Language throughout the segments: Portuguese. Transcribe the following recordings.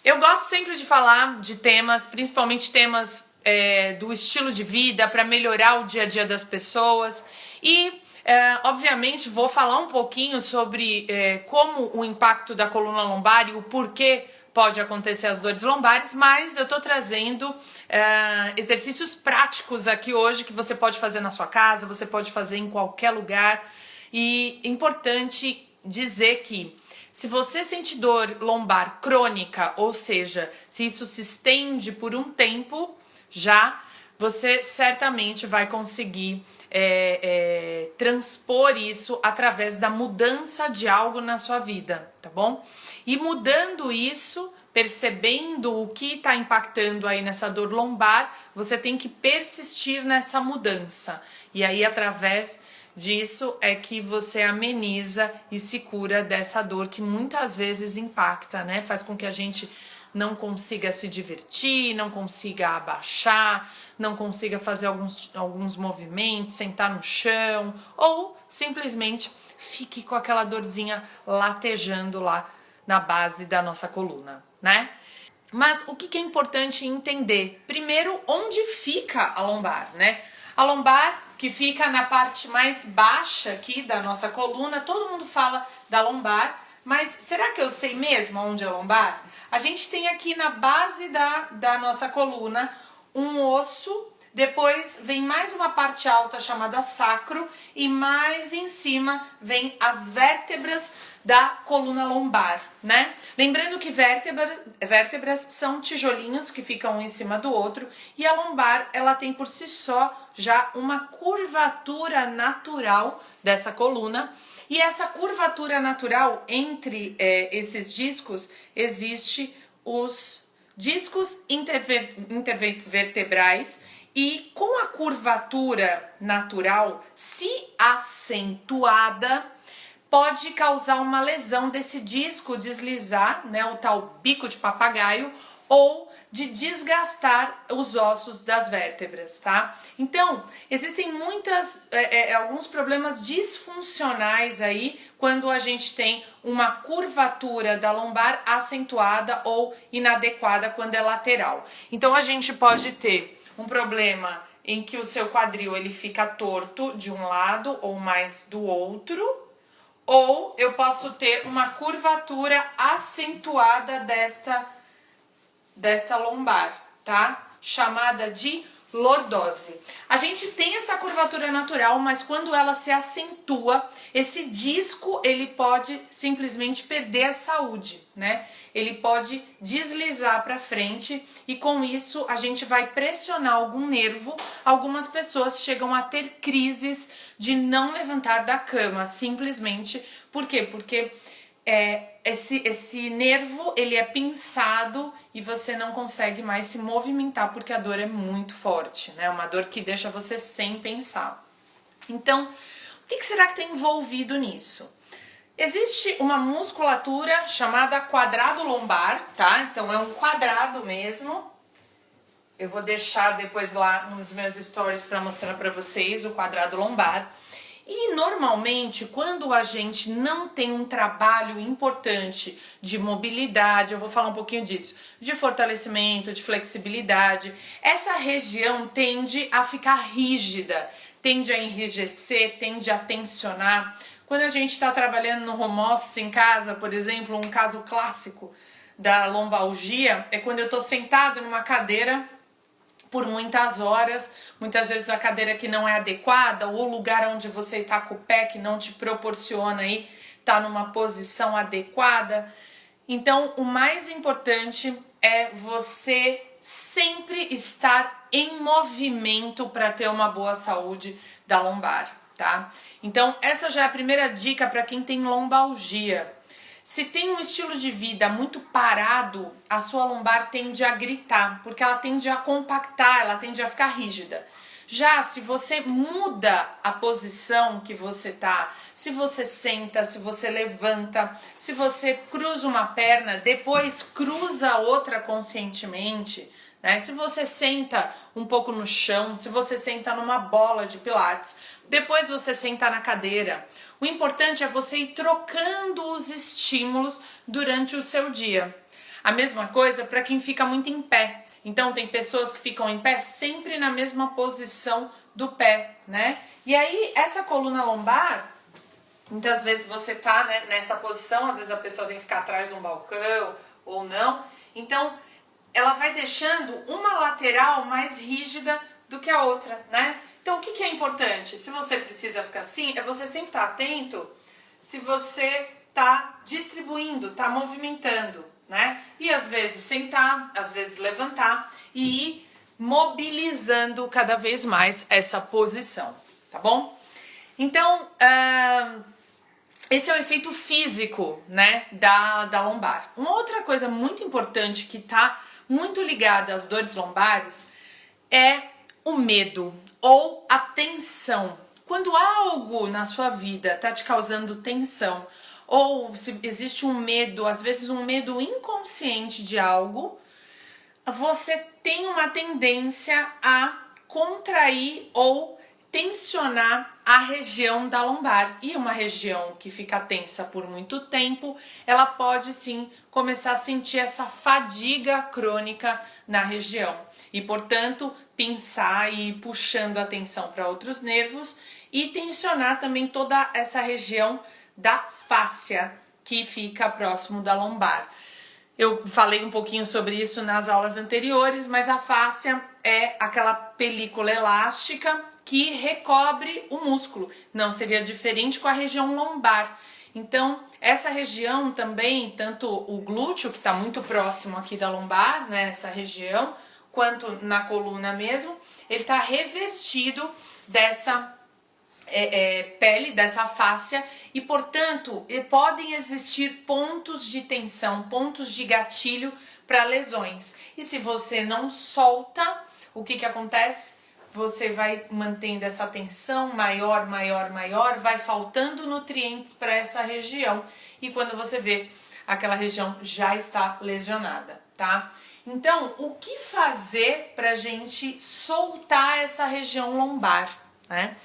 Eu gosto sempre de falar de temas, principalmente temas do estilo de vida, para melhorar o dia a dia das pessoas. E, obviamente, vou falar um pouquinho sobre como o impacto da coluna lombar e o porquê pode acontecer as dores lombares, mas eu tô trazendo exercícios práticos aqui hoje que você pode fazer na sua casa, você pode fazer em qualquer lugar. E é importante dizer que se você sente dor lombar crônica, ou seja, se isso se estende por um tempo, já você certamente vai conseguir transpor isso através da mudança de algo na sua vida, tá bom? E mudando isso, percebendo o que está impactando aí nessa dor lombar, você tem que persistir nessa mudança. E aí, através disso é que você ameniza e se cura dessa dor que muitas vezes impacta, né? Faz com que a gente não consiga se divertir, não consiga abaixar, não consiga fazer alguns movimentos, sentar no chão ou simplesmente fique com aquela dorzinha latejando lá na base da nossa coluna, né? Mas o que é importante entender? Primeiro, onde fica a lombar, né? A lombar que fica na parte mais baixa aqui da nossa coluna, todo mundo fala da lombar, mas será que eu sei mesmo onde é a lombar? A gente tem aqui na base da nossa coluna um osso, depois vem mais uma parte alta chamada sacro e mais em cima vem as vértebras da coluna lombar, né? Lembrando que vértebras são tijolinhos que ficam um em cima do outro e a lombar, ela tem por si só já uma curvatura natural dessa coluna. E essa curvatura natural entre esses discos, existe os discos intervertebrais e com a curvatura natural, se acentuada, pode causar uma lesão desse disco, deslizar, né, o tal bico de papagaio, ou de desgastar os ossos das vértebras, tá? Então, existem alguns problemas disfuncionais aí quando a gente tem uma curvatura da lombar acentuada ou inadequada quando é lateral. Então, a gente pode ter um problema em que o seu quadril ele fica torto de um lado ou mais do outro, ou eu posso ter uma curvatura acentuada desta lombar, tá? Chamada de lordose. A gente tem essa curvatura natural, mas quando ela se acentua, esse disco ele pode simplesmente perder a saúde, né? Ele pode deslizar para frente e com isso a gente vai pressionar algum nervo. Algumas pessoas chegam a ter crises de não levantar da cama, simplesmente. Por quê? Porque esse nervo ele é pinçado e você não consegue mais se movimentar porque a dor é muito forte, né? Uma dor que deixa você sem pensar. Então, o que será que tem envolvido nisso? Existe uma musculatura chamada quadrado lombar, tá? Então é um quadrado mesmo. Eu vou deixar depois lá nos meus stories para mostrar para vocês o quadrado lombar. E normalmente, quando a gente não tem um trabalho importante de mobilidade, eu vou falar um pouquinho disso, de fortalecimento, de flexibilidade, essa região tende a ficar rígida, tende a enrijecer, tende a tensionar. Quando a gente está trabalhando no home office em casa, por exemplo, um caso clássico da lombalgia é quando eu estou sentado numa cadeira por muitas horas, muitas vezes a cadeira que não é adequada ou o lugar onde você está com o pé que não te proporciona aí tá numa posição adequada. Então, o mais importante é você sempre estar em movimento para ter uma boa saúde da lombar, tá? Então, essa já é a primeira dica para quem tem lombalgia. Se tem um estilo de vida muito parado, a sua lombar tende a gritar, porque ela tende a compactar, ela tende a ficar rígida. Já se você muda a posição que você tá, se você senta, se você levanta, se você cruza uma perna, depois cruza a outra conscientemente, né? Se você senta um pouco no chão, se você senta numa bola de pilates, depois você senta na cadeira. O importante é você ir trocando os estímulos durante o seu dia. A mesma coisa para quem fica muito em pé. Então tem pessoas que ficam em pé sempre na mesma posição do pé, né? E aí essa coluna lombar, muitas vezes você tá, né, nessa posição, às vezes a pessoa tem que ficar atrás de um balcão ou não. Então ela vai deixando uma lateral mais rígida do que a outra, né? Então o que é importante? Se você precisa ficar assim, é você sempre estar atento se você tá distribuindo, tá movimentando, né? E às vezes sentar, às vezes levantar e ir mobilizando cada vez mais essa posição, tá bom? Então, esse é o efeito físico, né, da lombar. Uma outra coisa muito importante que tá muito ligada às dores lombares é o medo ou a tensão. Quando algo na sua vida tá te causando tensão, ou se existe um medo, às vezes um medo inconsciente de algo, você tem uma tendência a contrair ou tensionar a região da lombar. E uma região que fica tensa por muito tempo, ela pode sim começar a sentir essa fadiga crônica na região. E, portanto, pinçar e ir puxando a atenção para outros nervos e tensionar também toda essa região da fáscia que fica próximo da lombar. Eu falei um pouquinho sobre isso nas aulas anteriores, mas a fáscia é aquela película elástica que recobre o músculo. Não seria diferente com a região lombar. Então, essa região também, tanto o glúteo, que está muito próximo aqui da lombar, né, essa região, quanto na coluna mesmo, ele está revestido dessa pele, dessa fáscia, e portanto podem existir pontos de tensão, pontos de gatilho para lesões. E se você não solta, o que acontece? Você vai mantendo essa tensão maior, vai faltando nutrientes para essa região, e quando você vê, aquela região já está lesionada, tá? Então, o que fazer pra gente soltar essa região lombar, né?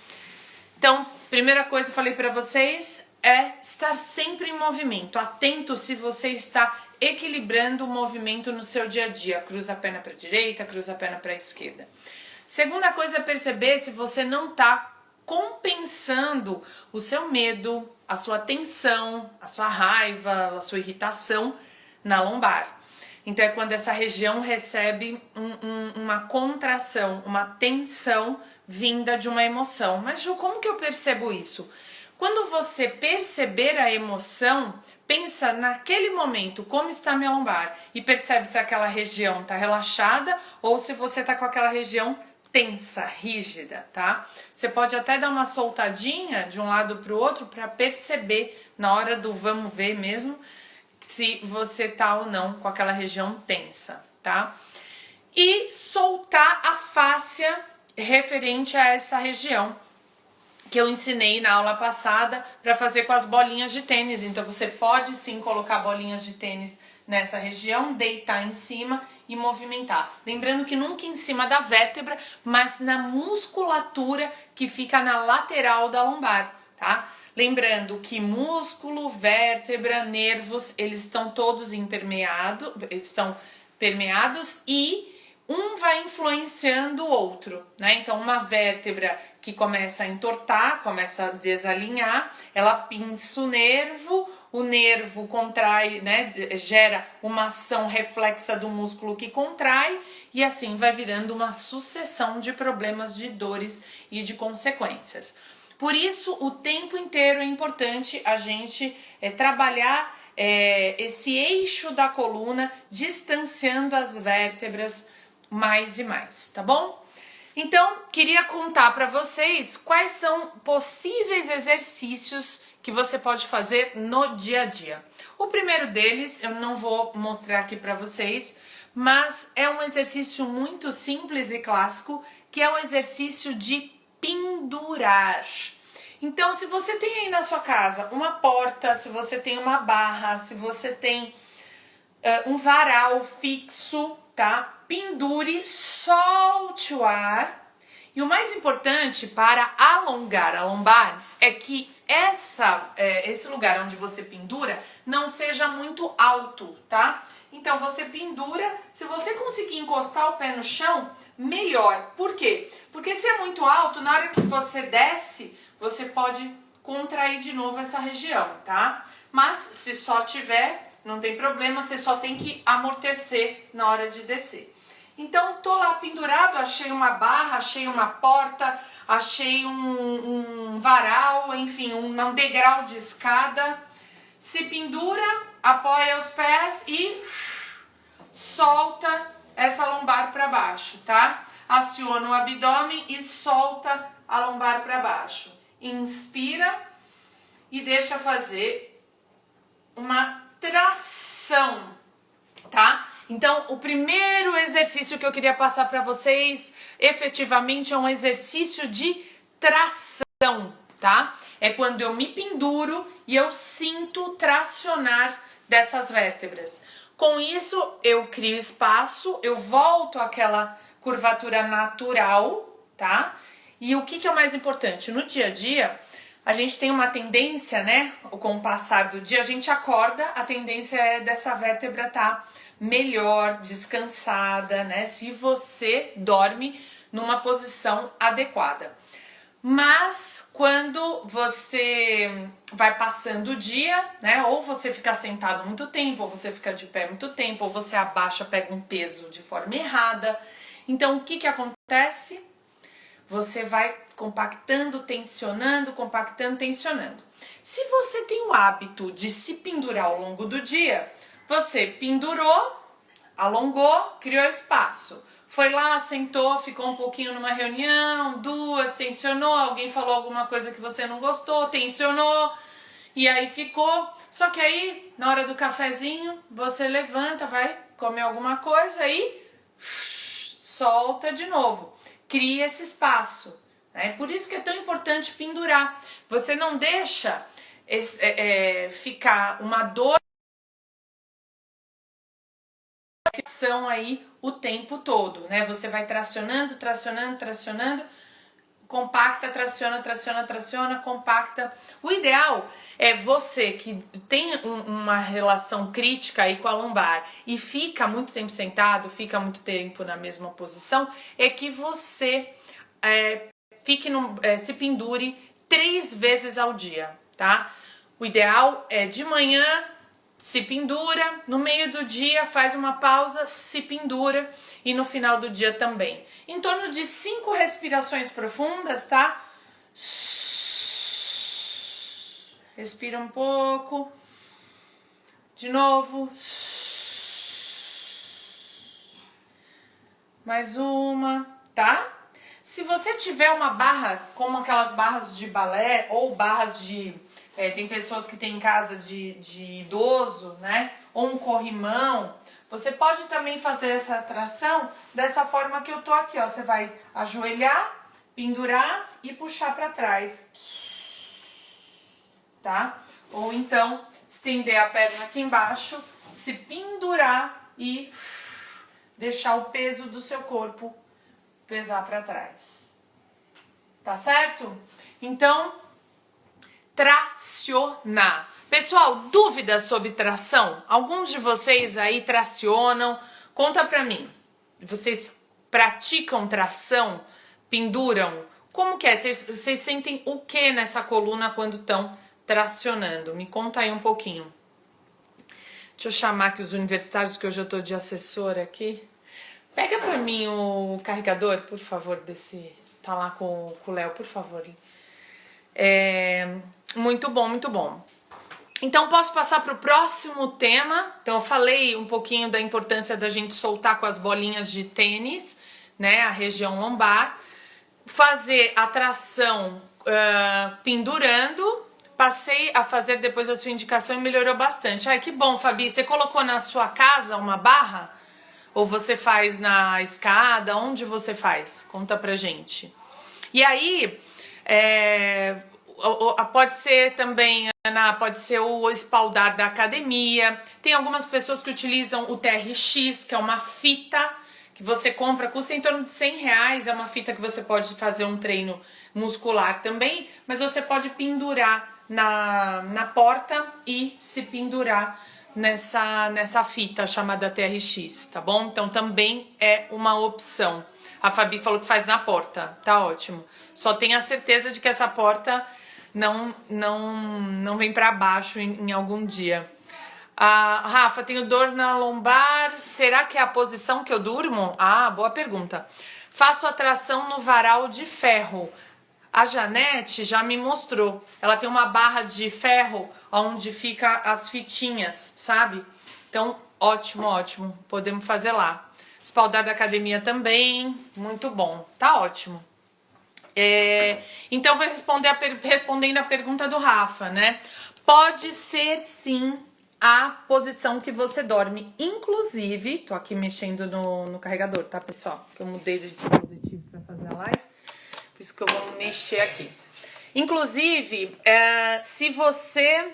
Então, primeira coisa que eu falei para vocês é estar sempre em movimento, atento se você está equilibrando o movimento no seu dia a dia. Cruza a perna para a direita, cruza a perna para a esquerda. Segunda coisa é perceber se você não está compensando o seu medo, a sua tensão, a sua raiva, a sua irritação na lombar. Então é quando essa região recebe uma contração, uma tensão vinda de uma emoção. Mas Ju, como que eu percebo isso? Quando você perceber a emoção, pensa naquele momento como está a minha lombar e percebe se aquela região está relaxada ou se você está com aquela região tensa, rígida, tá? Você pode até dar uma soltadinha de um lado para o outro para perceber na hora do vamos ver mesmo se você tá ou não com aquela região tensa, tá? E soltar a fáscia referente a essa região que eu ensinei na aula passada para fazer com as bolinhas de tênis. Então você pode sim colocar bolinhas de tênis nessa região, deitar em cima e movimentar. Lembrando que nunca em cima da vértebra, mas na musculatura que fica na lateral da lombar, tá? Lembrando que músculo, vértebra, nervos, eles estão todos permeados e um vai influenciando o outro, né? Então uma vértebra que começa a entortar, começa a desalinhar, ela pinça o nervo contrai, né? Gera uma ação reflexa do músculo que contrai e assim vai virando uma sucessão de problemas, de dores e de consequências. Por isso, o tempo inteiro é importante a gente trabalhar esse eixo da coluna, distanciando as vértebras mais e mais, tá bom? Então, queria contar para vocês quais são possíveis exercícios que você pode fazer no dia a dia. O primeiro deles, eu não vou mostrar aqui para vocês, mas é um exercício muito simples e clássico, que é o exercício de pendurar. Então, se você tem aí na sua casa uma porta, se você tem uma barra, se você tem um varal fixo, tá? Pendure, solte o ar. E o mais importante para alongar a lombar é que esse lugar onde você pendura não seja muito alto, tá? Então você pendura, se você conseguir encostar o pé no chão, melhor. Por quê? Porque se é muito alto, na hora que você desce, você pode contrair de novo essa região, tá? Mas se só tiver, não tem problema, você só tem que amortecer na hora de descer. Então tô lá pendurado, achei uma barra, achei uma porta, achei um varal, enfim, um degrau de escada. Se pendura, apoia os pés e solta essa lombar para baixo, tá? Aciona o abdômen e solta a lombar para baixo. Inspira e deixa fazer uma tração, tá? Então, o primeiro exercício que eu queria passar para vocês, efetivamente, é um exercício de tração, tá? É quando eu me penduro e eu sinto tracionar dessas vértebras. Com isso, eu crio espaço, eu volto àquela curvatura natural, tá? E o que é o mais importante? No dia a dia, a gente tem uma tendência, né? Com o passar do dia, a gente acorda, a tendência é dessa vértebra estar melhor, descansada, né? Se você dorme numa posição adequada. Mas quando você vai passando o dia, né? Ou você fica sentado muito tempo, ou você fica de pé muito tempo, ou você abaixa, pega um peso de forma errada. Então o que acontece? Você vai compactando, tensionando, compactando, tensionando. Se você tem o hábito de se pendurar ao longo do dia, você pendurou, alongou, criou espaço. Foi lá, sentou, ficou um pouquinho numa reunião, duas, tensionou, alguém falou alguma coisa que você não gostou, tensionou, e aí ficou. Só que aí, na hora do cafezinho, você levanta, vai comer alguma coisa e solta de novo. Cria esse espaço, né? Por isso que é tão importante pendurar. Você não deixa ficar uma dor aí o tempo todo, né? Você vai tracionando, tracionando, tracionando, compacta, traciona, traciona, traciona, compacta. O ideal é você que tem uma relação crítica aí com a lombar e fica muito tempo sentado, fica muito tempo na mesma posição, é que você se pendure 3 vezes ao dia, tá? O ideal é de manhã, se pendura, no meio do dia faz uma pausa, se pendura e no final do dia também. Em torno de 5 respirações profundas, tá? Respira um pouco. De novo. Mais uma, tá? Se você tiver uma barra, como aquelas barras de balé ou barras de... tem pessoas que têm em casa de idoso, né? Ou um corrimão. Você pode também fazer essa tração dessa forma que eu tô aqui, ó. Você vai ajoelhar, pendurar e puxar para trás. Tá? Ou então, estender a perna aqui embaixo, se pendurar e deixar o peso do seu corpo pesar para trás. Tá certo? Então, tracionar. Pessoal, dúvidas sobre tração? Alguns de vocês aí tracionam? Conta pra mim. Vocês praticam tração? Penduram? Como que é? Vocês sentem o que nessa coluna quando estão tracionando? Me conta aí um pouquinho. Deixa eu chamar aqui os universitários, que hoje eu tô de assessora aqui. Pega pra mim o carregador, por favor, desse... Tá lá com o Léo, por favor. Muito bom, muito bom. Então, posso passar para o próximo tema. Então, eu falei um pouquinho da importância da gente soltar com as bolinhas de tênis, né, a região lombar. Fazer a tração pendurando. Passei a fazer depois da sua indicação e melhorou bastante. Ai, que bom, Fabi. Você colocou na sua casa uma barra? Ou você faz na escada? Onde você faz? Conta pra gente. E aí... pode ser também, Ana, pode ser o espaldar da academia. Tem algumas pessoas que utilizam o TRX, que é uma fita que você compra, custa em torno de R$100. É uma fita que você pode fazer um treino muscular também, mas você pode pendurar na porta e se pendurar nessa fita chamada TRX, tá bom? Então também é uma opção. A Fabi falou que faz na porta, tá ótimo. Só tenha certeza de que essa porta não vem para baixo em algum dia. Ah, Rafa, tenho dor na lombar, será que é a posição que eu durmo? Ah, boa pergunta. Faço atração no varal de ferro. A Janete já me mostrou. Ela tem uma barra de ferro onde fica as fitinhas, sabe? Então, ótimo, ótimo. Podemos fazer lá. Espaldar da academia também, muito bom. Tá ótimo. Então, vou respondendo a pergunta do Rafa, né? Pode ser sim a posição que você dorme. Inclusive, tô aqui mexendo no carregador, tá, pessoal? Porque eu mudei de dispositivo para fazer a live. Por isso que eu vou mexer aqui. Inclusive, se você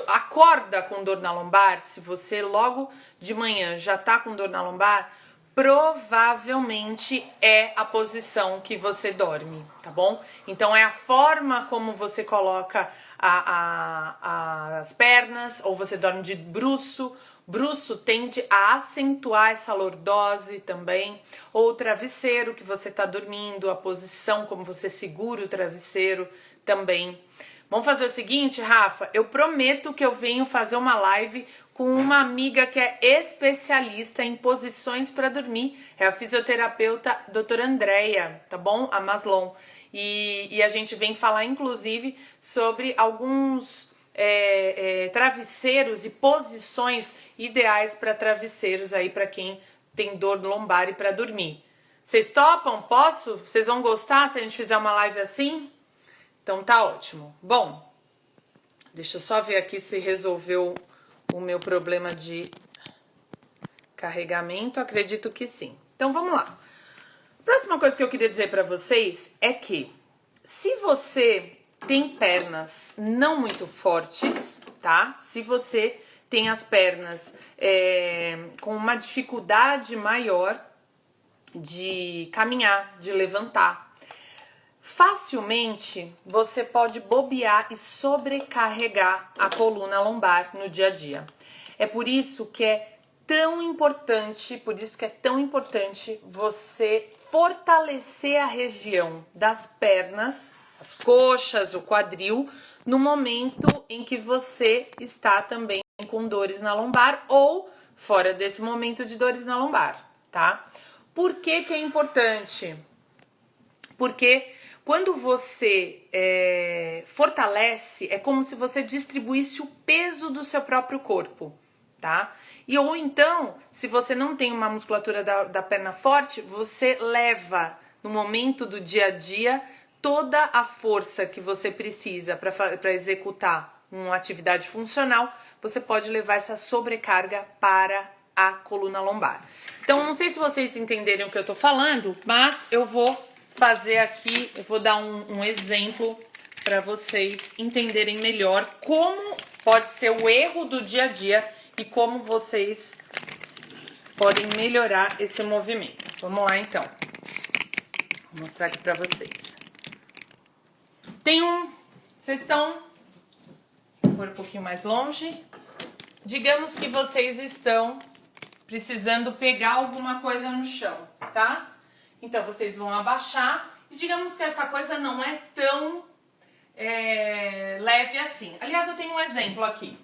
acorda com dor na lombar, se você logo de manhã já tá com dor na lombar, provavelmente é a posição que você dorme, tá bom? Então é a forma como você coloca as pernas, ou você dorme de bruço. Bruço tende a acentuar essa lordose também, ou o travesseiro que você tá dormindo, a posição como você segura o travesseiro também. Vamos fazer o seguinte, Rafa, eu prometo que eu venho fazer uma live com uma amiga que é especialista em posições para dormir. É a fisioterapeuta doutora Andréia, tá bom? A Maslon. E a gente vem falar, inclusive, sobre alguns travesseiros e posições ideais para travesseiros aí para quem tem dor lombar e para dormir. Vocês topam? Posso? Vocês vão gostar se a gente fizer uma live assim? Então tá ótimo. Bom, deixa eu só ver aqui se resolveu o meu problema de carregamento. Acredito que sim. Então vamos lá. Próxima coisa que eu queria dizer para vocês é que se você tem pernas não muito fortes, tá? Se você tem as pernas com uma dificuldade maior de caminhar, de levantar, facilmente você pode bobear e sobrecarregar a coluna lombar no dia a dia. É por isso que é tão importante, você fortalecer a região das pernas, as coxas, o quadril, no momento em que você está também com dores na lombar ou fora desse momento de dores na lombar, tá? Por que que é importante? Porque quando você fortalece, é como se você distribuísse o peso do seu próprio corpo, tá? E ou então, se você não tem uma musculatura da perna forte, você leva no momento do dia a dia toda a força que você precisa para executar uma atividade funcional, você pode levar essa sobrecarga para a coluna lombar. Então, não sei se vocês entenderam o que eu tô falando, mas eu vou fazer aqui, eu vou dar um exemplo para vocês entenderem melhor como pode ser o erro do dia a dia e como vocês podem melhorar esse movimento. Vamos lá então. Vou mostrar aqui para vocês. Vocês estão, vou pôr um pouquinho mais longe. Digamos que vocês estão precisando pegar alguma coisa no chão, tá? Então, vocês vão abaixar e digamos que essa coisa não é tão leve assim. Aliás, eu tenho um exemplo aqui.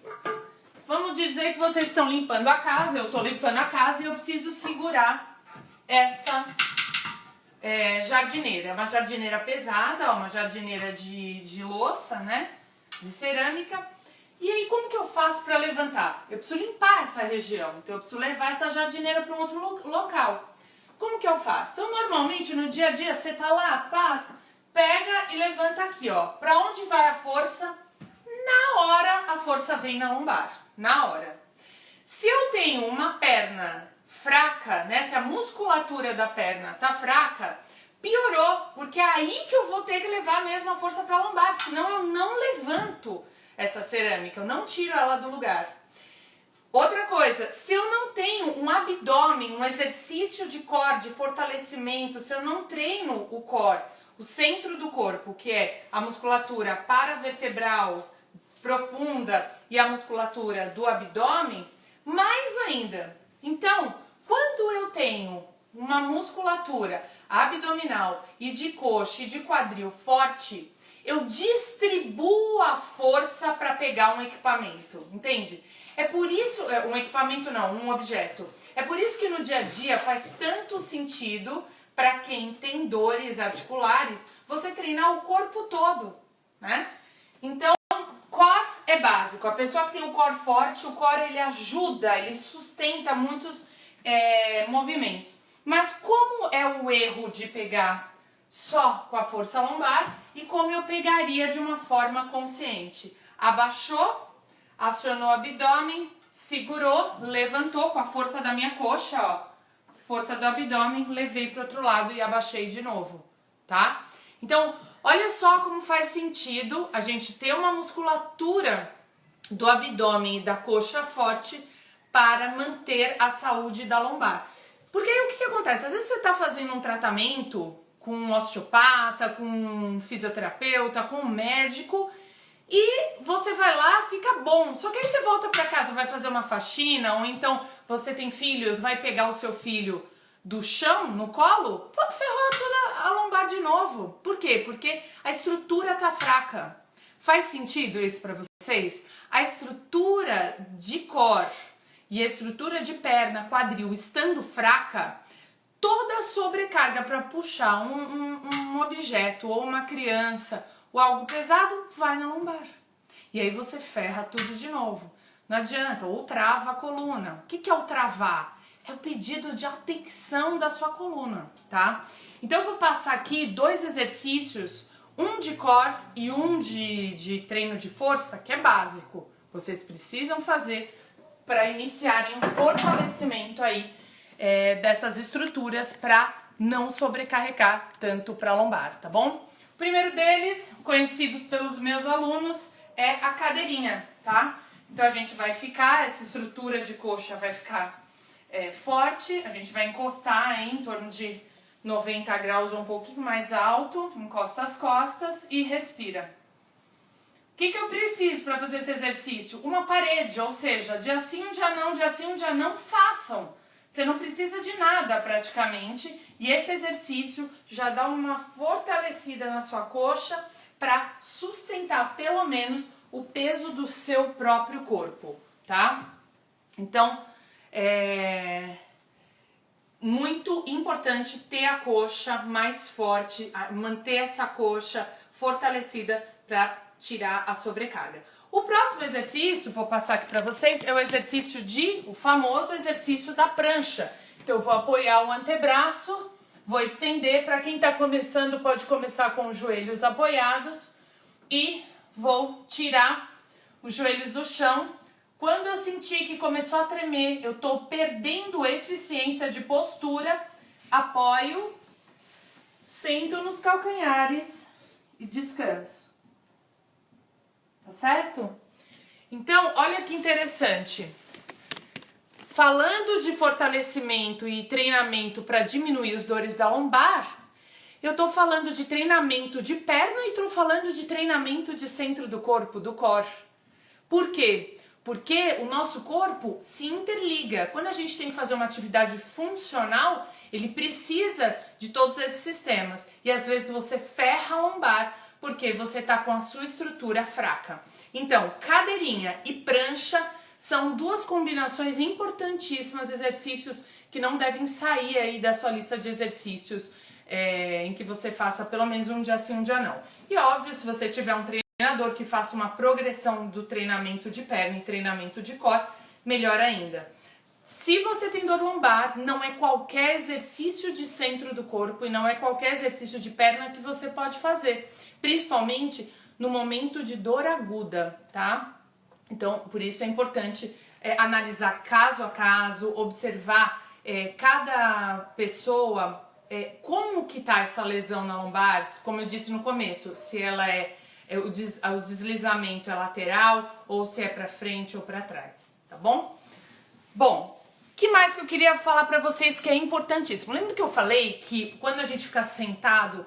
Vamos dizer que vocês estão limpando a casa, eu estou limpando a casa e eu preciso segurar essa jardineira. É uma jardineira pesada, ó, uma jardineira de louça, né? De cerâmica. E aí, como que eu faço para levantar? Eu preciso limpar essa região, então eu preciso levar essa jardineira para um outro local. Como que eu faço? Então, normalmente, no dia a dia, você tá lá, pá, pega e levanta aqui, ó. Pra onde vai a força? Na hora, a força vem na lombar. Na hora. Se eu tenho uma perna fraca, né? Se a musculatura da perna tá fraca, piorou. Porque é aí que eu vou ter que levar mesmo a força pra lombar. Senão eu não levanto essa cerâmica, eu não tiro ela do lugar. Outra coisa, se eu não tenho um abdômen, um exercício de core, de fortalecimento, se eu não treino o core, o centro do corpo, que é a musculatura paravertebral, profunda e a musculatura do abdômen, mais ainda. Então, quando eu tenho uma musculatura abdominal e de coxa e de quadril forte, eu distribuo a força para pegar um equipamento, entende? É por isso, um equipamento não, um objeto. É por isso que no dia a dia faz tanto sentido para quem tem dores articulares, você treinar o corpo todo, né? Então, core é básico. A pessoa que tem o core forte, o core ele ajuda, ele sustenta muitos movimentos. Mas como é o erro de pegar só com a força lombar e como eu pegaria de uma forma consciente? Abaixou, acionou o abdômen, segurou, levantou com a força da minha coxa, ó. Força do abdômen, levei para o outro lado e abaixei de novo, tá? Então, olha só como faz sentido a gente ter uma musculatura do abdômen e da coxa forte para manter a saúde da lombar. Porque aí o que acontece? Às vezes você está fazendo um tratamento com um osteopata, com um fisioterapeuta, com um médico e você vai lá, fica bom. Só que aí você volta para casa, vai fazer uma faxina, ou então você tem filhos, vai pegar o seu filho do chão, no colo, pô, ferrou toda a lombar de novo. Por quê? Porque a estrutura tá fraca. Faz sentido isso para vocês? A estrutura de core e a estrutura de perna, quadril, estando fraca, toda sobrecarga para puxar um objeto ou uma criança ou algo pesado vai na lombar. E aí você ferra tudo de novo. Não adianta, ou trava a coluna. O que é o travar? É o pedido de atenção da sua coluna, tá? Então eu vou passar aqui 2 exercícios, um de core e um de treino de força, que é básico. Vocês precisam fazer para iniciarem um fortalecimento aí dessas estruturas para não sobrecarregar tanto para a lombar, tá bom? O primeiro deles, conhecidos pelos meus alunos, é a cadeirinha, tá? Então a gente vai ficar, essa estrutura de coxa vai ficar forte, a gente vai encostar em torno de 90 graus ou um pouquinho mais alto, encosta as costas e respira. O que eu preciso para fazer esse exercício? Uma parede, ou seja, dia sim, um dia não, dia sim, um dia não, façam. Você não precisa de nada praticamente e esse exercício já dá uma fortalecida na sua coxa para sustentar pelo menos o peso do seu próprio corpo, tá? Então, é muito importante ter a coxa mais forte, manter essa coxa fortalecida para tirar a sobrecarga. O próximo exercício, vou passar aqui para vocês, é o famoso exercício da prancha. Então eu vou apoiar o antebraço, vou estender, para quem está começando pode começar com os joelhos apoiados e vou tirar os joelhos do chão. Quando eu sentir que começou a tremer, eu estou perdendo eficiência de postura, apoio, sento nos calcanhares e descanso. Tá certo? Então, olha que interessante. Falando de fortalecimento e treinamento para diminuir as dores da lombar, eu tô falando de treinamento de perna e tô falando de treinamento de centro do corpo, do core. Por quê? Porque o nosso corpo se interliga. Quando a gente tem que fazer uma atividade funcional, ele precisa de todos esses sistemas. E às vezes você ferra a lombar porque você está com a sua estrutura fraca. Então, cadeirinha e prancha são 2 combinações importantíssimas, exercícios que não devem sair aí da sua lista de exercícios em que você faça pelo menos um dia sim, um dia não. E óbvio, se você tiver um treinador que faça uma progressão do treinamento de perna e treinamento de core, melhor ainda. Se você tem dor lombar, não é qualquer exercício de centro do corpo e não é qualquer exercício de perna que você pode fazer, principalmente no momento de dor aguda, tá? Então, por isso é importante analisar caso a caso, observar cada pessoa, como que tá essa lesão na lombar, como eu disse no começo, se ela o deslizamento é lateral ou se é para frente ou para trás, tá bom? Bom, o que mais que eu queria falar para vocês que é importantíssimo? Lembra que eu falei que quando a gente fica sentado,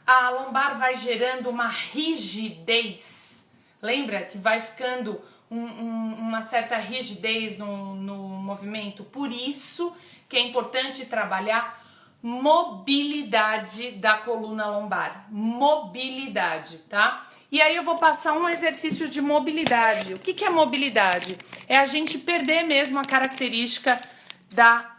a lombar vai gerando uma rigidez Lembra que vai ficando uma certa rigidez no movimento? Por isso que é importante trabalhar mobilidade da coluna lombar. Mobilidade, tá? E aí eu vou passar um exercício de mobilidade. O que é mobilidade? É a gente perder mesmo a característica da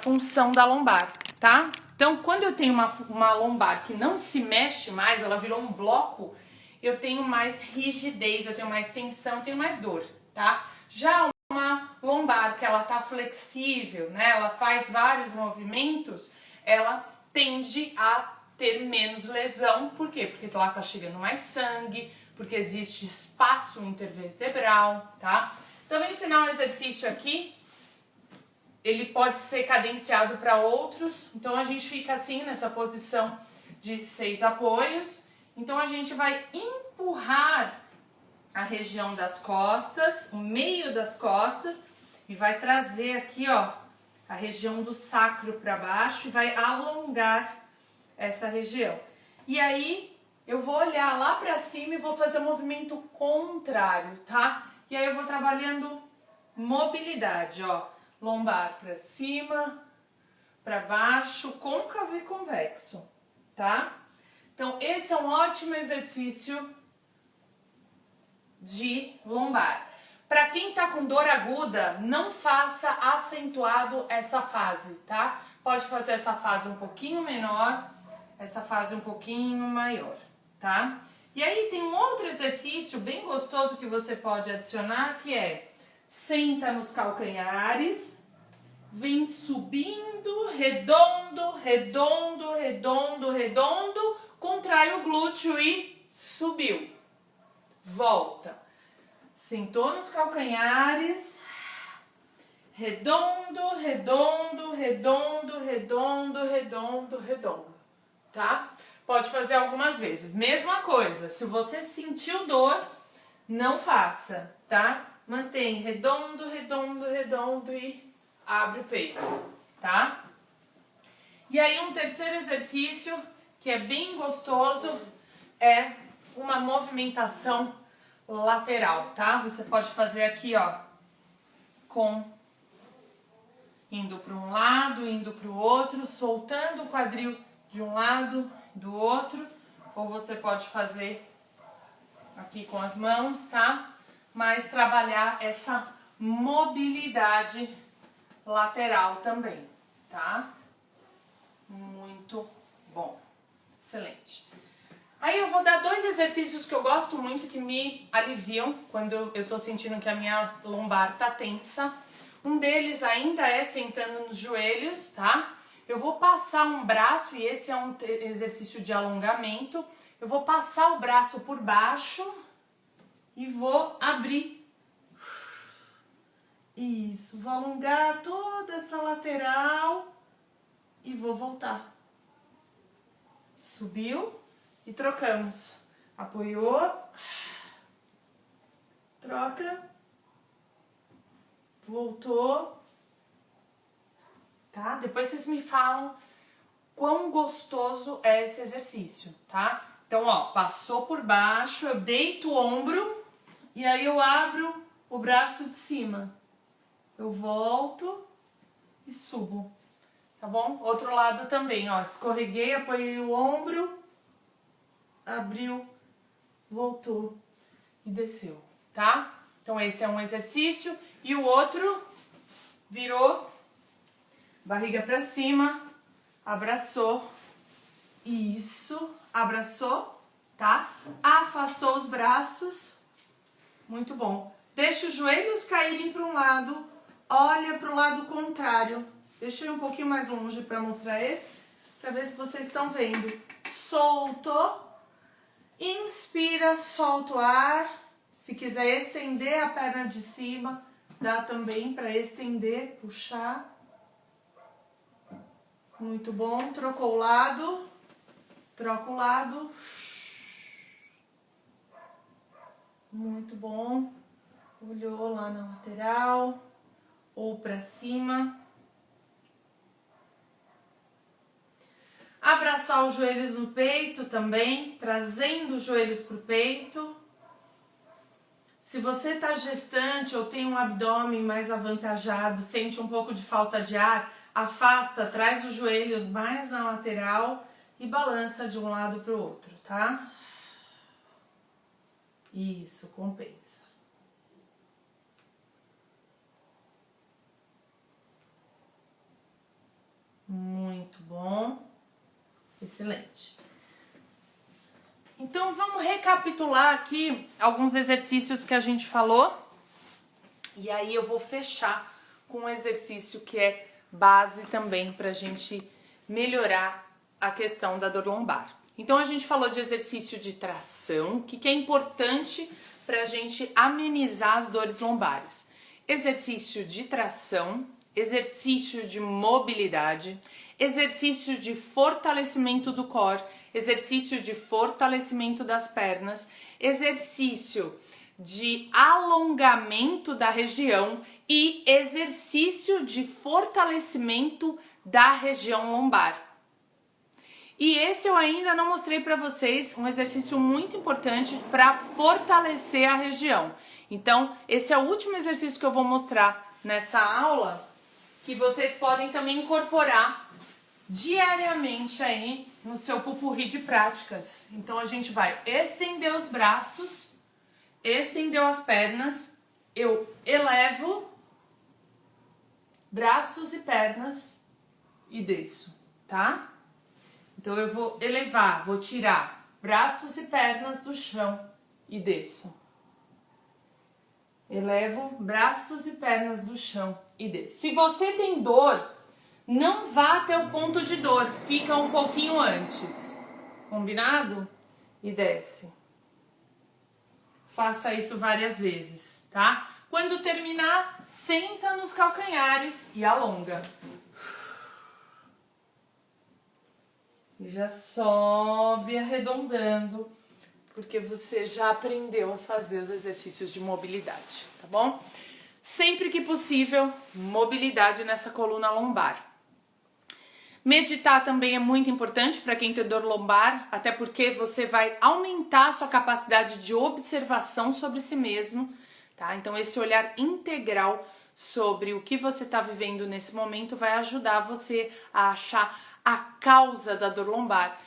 função da lombar, tá? Então, quando eu tenho uma lombar que não se mexe mais, ela virou um bloco, eu tenho mais rigidez, eu tenho mais tensão, eu tenho mais dor, tá? Já uma lombar que ela tá flexível, né? Ela faz vários movimentos, ela tende a ter menos lesão. Por quê? Porque lá tá chegando mais sangue, porque existe espaço intervertebral, tá? Então, eu vou ensinar um exercício aqui. Ele pode ser cadenciado para outros. Então, a gente fica assim, nessa posição de 6 apoios. Então, a gente vai empurrar a região das costas, o meio das costas, e vai trazer aqui, ó, a região do sacro para baixo e vai alongar essa região. E aí, eu vou olhar lá para cima e vou fazer o movimento contrário, tá? E aí, eu vou trabalhando mobilidade, ó. Lombar para cima, para baixo, côncavo e convexo, tá? Então, esse é um ótimo exercício de lombar. Para quem tá com dor aguda, não faça acentuado essa fase, tá? Pode fazer essa fase um pouquinho menor, essa fase um pouquinho maior, tá? E aí tem um outro exercício bem gostoso que você pode adicionar, que é senta nos calcanhares, vem subindo, redondo, redondo, redondo, redondo, contrai o glúteo e subiu. Volta. Sentou nos calcanhares, redondo, redondo, redondo, redondo, redondo, redondo, tá? Pode fazer algumas vezes. Mesma coisa, se você sentiu dor, não faça, tá? Mantém redondo, redondo, redondo e abre o peito, tá? E aí um terceiro exercício que é bem gostoso é uma movimentação lateral, tá? Você pode fazer aqui, ó, indo para um lado, indo para o outro, soltando o quadril de um lado, do outro, ou você pode fazer aqui com as mãos, tá? Mas trabalhar essa mobilidade lateral também, tá? Muito bom. Excelente. Aí eu vou dar 2 exercícios que eu gosto muito, que me aliviam quando eu tô sentindo que a minha lombar tá tensa. Um deles ainda é sentando nos joelhos, tá? Eu vou passar um braço, e esse é um exercício de alongamento. Eu vou passar o braço por baixo e vou abrir. Isso, vou alongar toda essa lateral e vou voltar. Subiu e trocamos. Apoiou, troca, voltou, tá? Depois vocês me falam quão gostoso é esse exercício, tá? Então, ó, passou por baixo, eu deito o ombro e aí eu abro o braço de cima. Eu volto e subo, tá bom? Outro lado também, ó, escorreguei, apoiei o ombro, abriu, voltou e desceu, tá? Então esse é um exercício e o outro virou, barriga pra cima, abraçou, isso, abraçou, tá? Afastou os braços, muito bom. Deixa os joelhos caírem para um lado, olha para o lado contrário. Deixa eu ir um pouquinho mais longe para mostrar esse, para ver se vocês estão vendo. Soltou. Inspira, solta o ar. Se quiser estender a perna de cima, dá também para estender, puxar. Muito bom. Trocou o lado. Troca o lado. Muito bom. Olhou lá na lateral ou para cima. Abraçar os joelhos no peito também, trazendo os joelhos para o peito. Se você está gestante ou tem um abdômen mais avantajado, sente um pouco de falta de ar, afasta, traz os joelhos mais na lateral e balança de um lado para o outro, tá? Isso, compensa. Muito bom. Excelente. Então vamos recapitular aqui alguns exercícios que a gente falou. E aí eu vou fechar com um exercício que é base também para a gente melhorar a questão da dor lombar. Então a gente falou de exercício de tração, que é importante para a gente amenizar as dores lombares. Exercício de tração, exercício de mobilidade, exercício de fortalecimento do core, exercício de fortalecimento das pernas, exercício de alongamento da região e exercício de fortalecimento da região lombar. E esse eu ainda não mostrei para vocês, um exercício muito importante para fortalecer a região. Então, esse é o último exercício que eu vou mostrar nessa aula, que vocês podem também incorporar diariamente aí no seu pupurri de práticas. Então, a gente vai estender os braços, estendeu as pernas, eu elevo braços e pernas e desço, tá? Então eu vou elevar, vou tirar braços e pernas do chão e desço. Elevo braços e pernas do chão e desço. Se você tem dor, não vá até o ponto de dor, fica um pouquinho antes. Combinado? E desce. Faça isso várias vezes, tá? Quando terminar, senta nos calcanhares e alonga. E já sobe arredondando, porque você já aprendeu a fazer os exercícios de mobilidade, tá bom? Sempre que possível, mobilidade nessa coluna lombar. Meditar também é muito importante para quem tem dor lombar, até porque você vai aumentar a sua capacidade de observação sobre si mesmo, tá? Então esse olhar integral sobre o que você está vivendo nesse momento vai ajudar você a achar a causa da dor lombar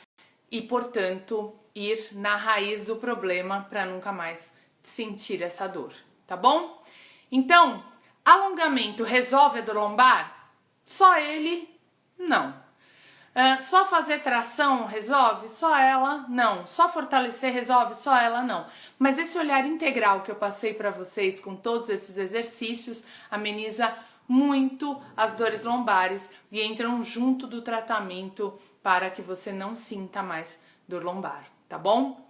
e, portanto, ir na raiz do problema para nunca mais sentir essa dor, tá bom? Então, alongamento resolve a dor lombar? Só ele? Não. Só fazer tração resolve? Só ela? Não. Só fortalecer resolve? Só ela? Não. Mas esse olhar integral que eu passei para vocês com todos esses exercícios ameniza muito as dores lombares e entram junto do tratamento para que você não sinta mais dor lombar, tá bom?